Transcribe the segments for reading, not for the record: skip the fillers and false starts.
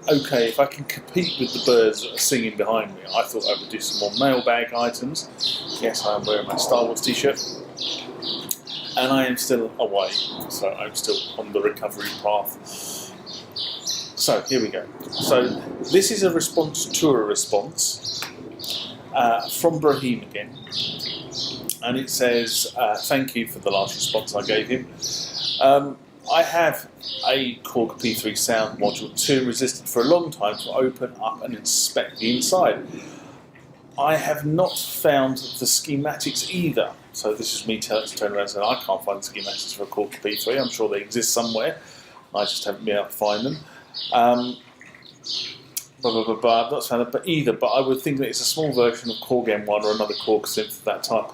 okay, if I can compete with the birds that are singing behind me, I thought I would do some more mailbag items. Yes, I am wearing my Star Wars t-shirt. And I am still away, so I'm still on the recovery path. So, here we go. So, this is a response to a response from Brahim again. And it says, thank you for the last response I gave him. I have a Korg P3 sound module 2 resisted for a long time to open up and inspect the inside. I have not found the schematics either. So this is me turning around and saying I can't find the schematics for a Korg P3. I'm sure they exist somewhere. I just haven't been able to find them. I've not found it either, but I would think that it's a small version of Korg M1 or another Korg synth of that type.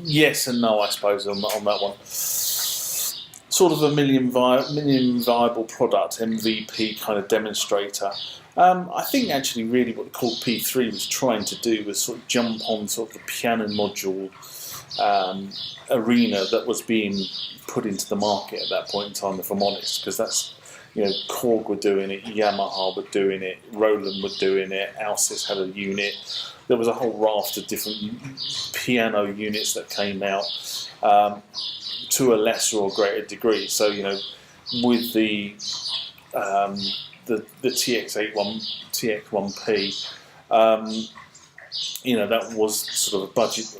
Yes and no, I suppose, on that one. Sort of a minimum viable product, MVP kind of demonstrator. I think actually really what the Korg P3 was trying to do was sort of jump on sort of the piano module arena that was being put into the market at that point in time, if I'm honest, because that's, you know, Korg were doing it, Yamaha were doing it, Roland were doing it, Alsys had a unit. There was a whole raft of different piano units that came out to a lesser or greater degree. So, you know, with the TX1P, you know, that was sort of a budget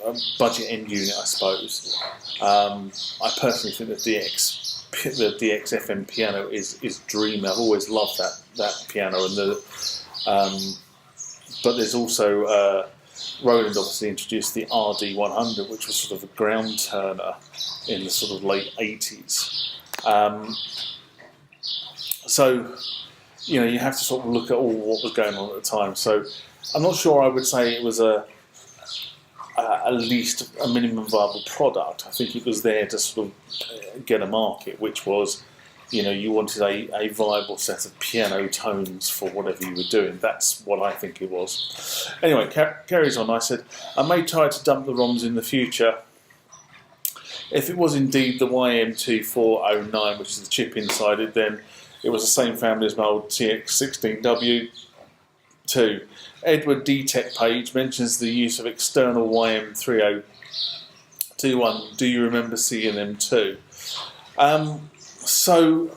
end unit, I suppose. I personally think the DX FM piano is dreamy. I've always loved that piano, and but there's also Roland obviously introduced the RD100, which was sort of a ground turner in the sort of late 80s. So, you know, you have to sort of look at all what was going on at the time. So, I'm not sure I would say it was at least a minimum viable product. I think it was there to sort of get a market, which was, you know, you wanted a viable set of piano tones for whatever you were doing. That's what I think it was. Anyway, carries on. I said, I may try to dump the ROMs in the future. If it was indeed the YM2409, which is the chip inside it, then it was the same family as my old TX16W2. Edward D-Tech page mentions the use of external YM3021. Do you remember seeing them too? So,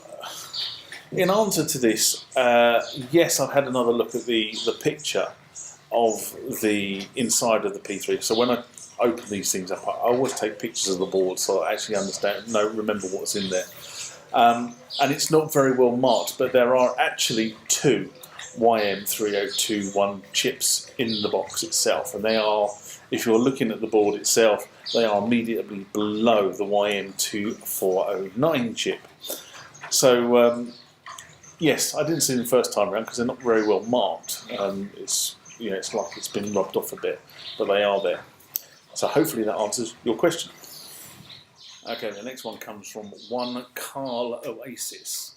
in answer to this, yes, I've had another look at the picture of the inside of the P3. So when I open these things up, I always take pictures of the board so I actually remember what's in there. And it's not very well marked, but there are actually two YM3021 chips in the box itself, and they are, if you're looking at the board itself, they are immediately below the YM2409 chip. So yes, I didn't see them the first time around because they're not very well marked. It's, you know, it's like it's been rubbed off a bit, but they are there. So hopefully that answers your question. Okay, the next one comes from one Carl Oasis.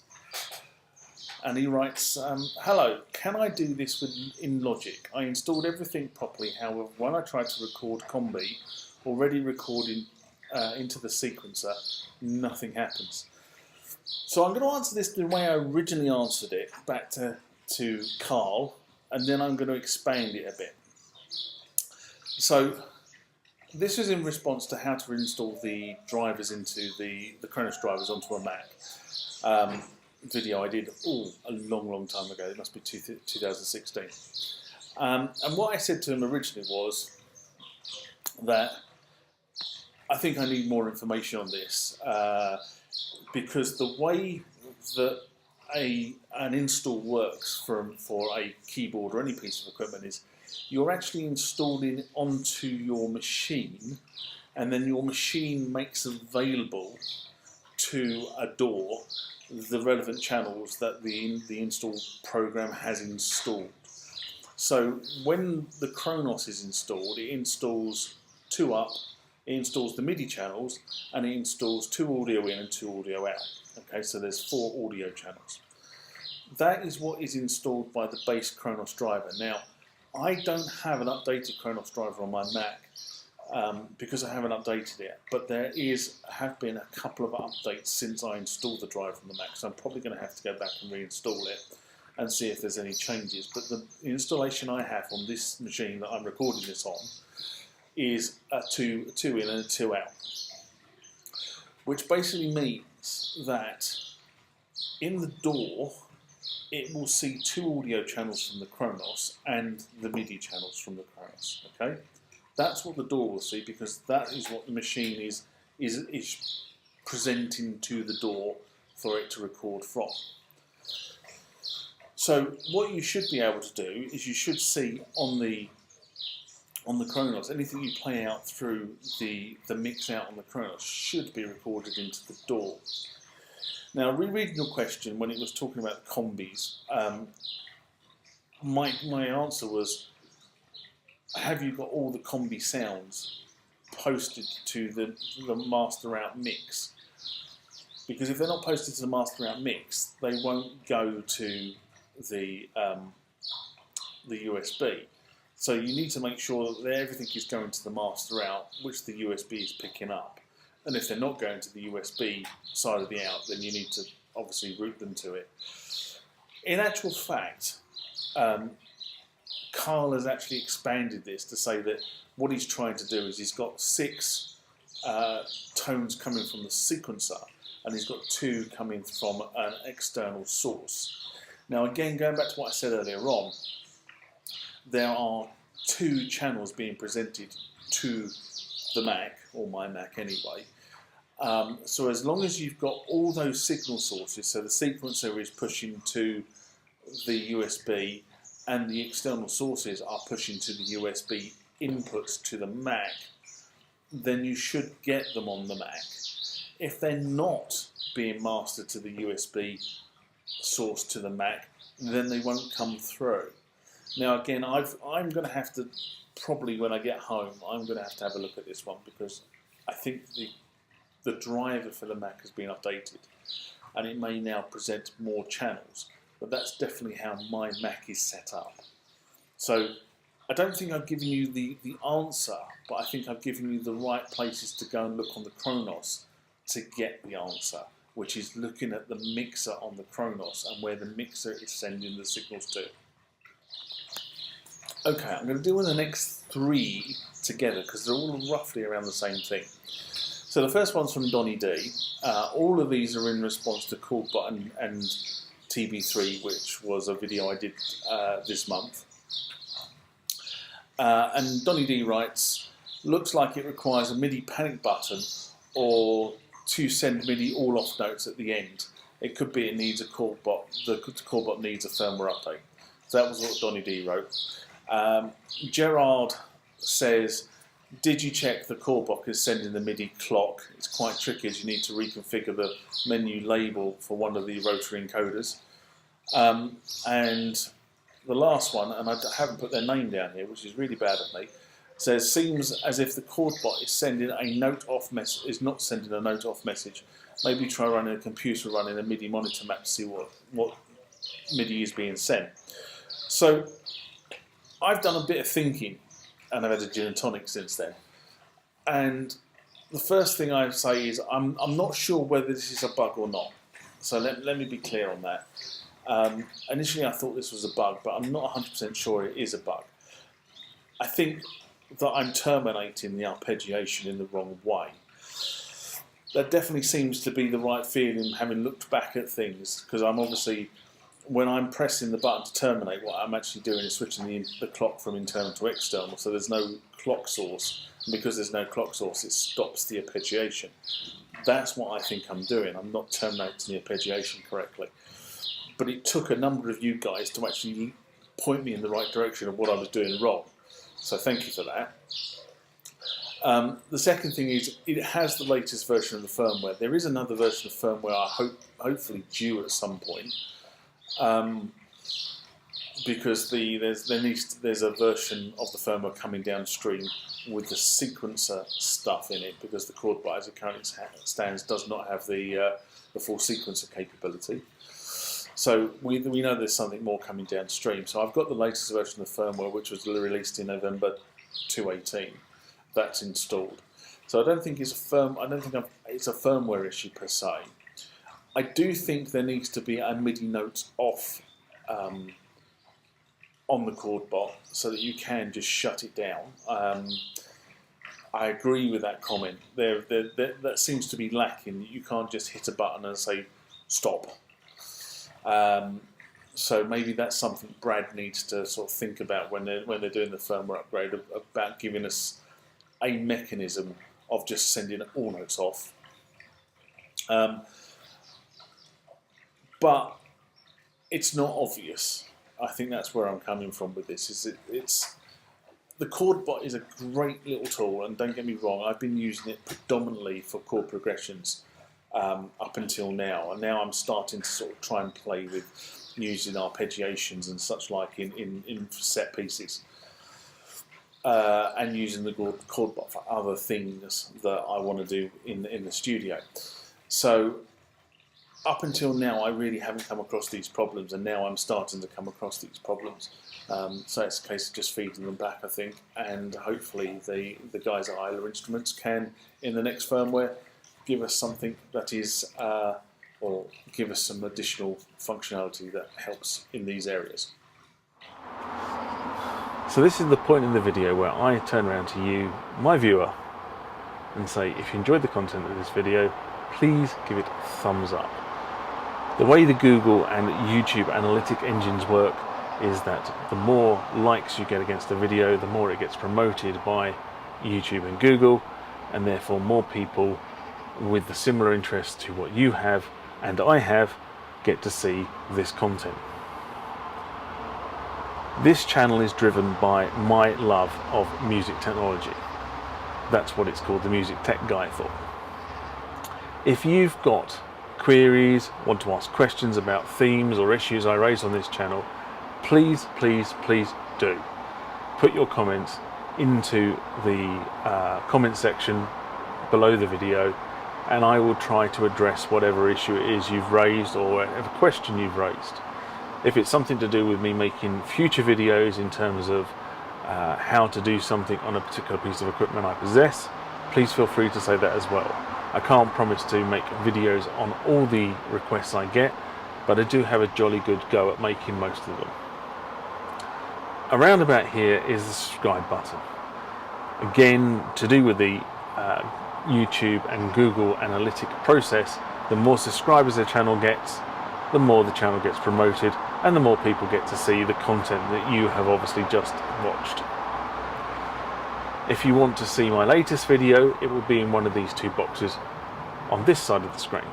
And he writes, hello, can I do this in Logic? I installed everything properly, however, when I tried to record Combi, already recording into the sequencer, nothing happens. So I'm going to answer this the way I originally answered it, back to Carl, and then I'm going to expand it a bit. So this was in response to how to install the drivers into the Kronos drivers onto a Mac. Video I did a long time ago. It must be 2016. And what I said to him originally was that I think I need more information on this because the way that an install works for a keyboard or any piece of equipment is you're actually installing it onto your machine, and then your machine makes available to a door the relevant channels that the install program has installed. So when the Kronos is installed, it installs two up, it installs the MIDI channels, and it installs two audio in and two audio out. Okay, so there's 4 audio channels. That is what is installed by the base Kronos driver. Now, I don't have an updated Kronos driver on my Mac, because I haven't updated it. But there have been a couple of updates since I installed the driver on the Mac, so I'm probably going to have to go back and reinstall it and see if there's any changes. But the installation I have on this machine that I'm recording this on is a two in and a 2 out, which basically means that in the door it will see 2 audio channels from the Kronos and the MIDI channels from the Kronos. Okay, that's what the door will see, because that is what the machine is presenting to the door for it to record from. So what you should be able to do is you should see on the Kronos, anything you play out through the mix out on the Kronos should be recorded into the door. Now, rereading your question when it was talking about the combis, my answer was, have you got all the combi sounds posted to the master out mix? Because if they're not posted to the master out mix, they won't go to the USB. So you need to make sure that everything is going to the master out, which the USB is picking up. And if they're not going to the USB side of the out, then you need to obviously route them to it. In actual fact, Carl has actually expanded this to say that what he's trying to do is he's got 6 tones coming from the sequencer, and he's got 2 coming from an external source. Now again, going back to what I said earlier on, there are 2 channels being presented to the Mac, or my Mac anyway. So as long as you've got all those signal sources, so the sequencer is pushing to the USB and the external sources are pushing to the USB inputs to the Mac, then you should get them on the Mac. If they're not being mastered to the USB source to the Mac, then they won't come through. Now again, I'm going to have to, probably when I get home, I'm going to have a look at this one, because I think the driver for the Mac has been updated and it may now present more channels, but that's definitely how my Mac is set up. So I don't think I've given you the answer, but I think I've given you the right places to go and look on the Kronos to get the answer, which is looking at the mixer on the Kronos and where the mixer is sending the signals to. Okay, I'm going to do the next 3 together because they're all roughly around the same thing. So the first one's from Donny D. All of these are in response to KordBot and TB3, which was a video I did this month. And Donny D writes, looks like it requires a MIDI panic button or to send MIDI all off notes at the end. It could be it needs a KordBot, the KordBot needs a firmware update. So that was what Donny D wrote. Gerard says, did you check the KordBot is sending the MIDI clock? It's quite tricky as you need to reconfigure the menu label for one of the rotary encoders. And the last one, and I haven't put their name down here, which is really bad of me, says, seems as if the KordBot is sending a note off message, is not sending a note off message. Maybe try running a computer running a MIDI monitor map to see what MIDI is being sent. So I've done a bit of thinking, and I've had a gin and tonic since then. And the first thing I say is I'm not sure whether this is a bug or not. So let me be clear on that. Initially I thought this was a bug, but I'm not 100% sure it is a bug. I think that I'm terminating the arpeggiation in the wrong way. That definitely seems to be the right feeling, having looked back at things, because I'm obviously, when I'm pressing the button to terminate, what I'm actually doing is switching the clock from internal to external, so there's no clock source, and because there's no clock source, it stops the arpeggiation. That's what I think I'm doing. I'm not terminating the arpeggiation correctly. But it took a number of you guys to actually point me in the right direction of what I was doing wrong. So thank you for that. The second thing is it has the latest version of the firmware. There is another version of firmware I hopefully due at some point. Because there's a version of the firmware coming downstream with the sequencer stuff in it, because the KordBot as it currently stands does not have the full sequencer capability. So we know there's something more coming downstream. So I've got the latest version of the firmware, which was released in November 2018, that's installed. So I don't think it's it's a firmware issue per se. I do think there needs to be a MIDI notes off on the KordBot so that you can just shut it down. I agree with that comment. That seems to be lacking. You can't just hit a button and say stop. So maybe that's something Brad needs to sort of think about when they're doing the firmware upgrade, about giving us a mechanism of just sending all notes off. But it's not obvious. I think that's where I'm coming from with this. The KordBot is a great little tool, and don't get me wrong, I've been using it predominantly for chord progressions up until now, and now I'm starting to sort of try and play with using arpeggiations and such like in set pieces, and using the KordBot for other things that I want to do in the studio. So up until now, I really haven't come across these problems, and now I'm starting to come across these problems. So it's a case of just feeding them back, I think, and hopefully the guys at Isla Instruments can, in the next firmware, give us something that is, or give us some additional functionality that helps in these areas. So this is the point in the video where I turn around to you, my viewer, and say, if you enjoyed the content of this video, please give it a thumbs up. The way the Google and YouTube analytic engines work is that the more likes you get against a video, the more it gets promoted by YouTube and Google, and therefore more people with the similar interests to what you have and I have get to see this content. This channel is driven by my love of music technology. That's what it's called the Music Tech Guy for. If you've got queries, want to ask questions about themes or issues I raise on this channel, please, please, please do. Put your comments into the comment section below the video, and I will try to address whatever issue it is you've raised or whatever question you've raised. If it's something to do with me making future videos in terms of how to do something on a particular piece of equipment I possess, please feel free to say that as well. I can't promise to make videos on all the requests I get, but I do have a jolly good go at making most of them. Around about here is the subscribe button. Again, to do with the YouTube and Google analytic process, the more subscribers the channel gets, the more the channel gets promoted, and the more people get to see the content that you have obviously just watched. If you want to see my latest video, it will be in one of these two boxes on this side of the screen.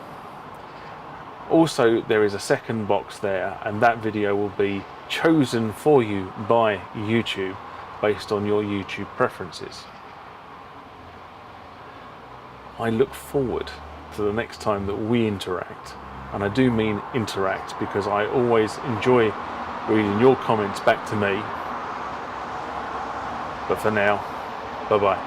Also, there is a second box there, and that video will be chosen for you by YouTube based on your YouTube preferences. I look forward to the next time that we interact, and I do mean interact because I always enjoy reading your comments back to me. But for now, bye-bye.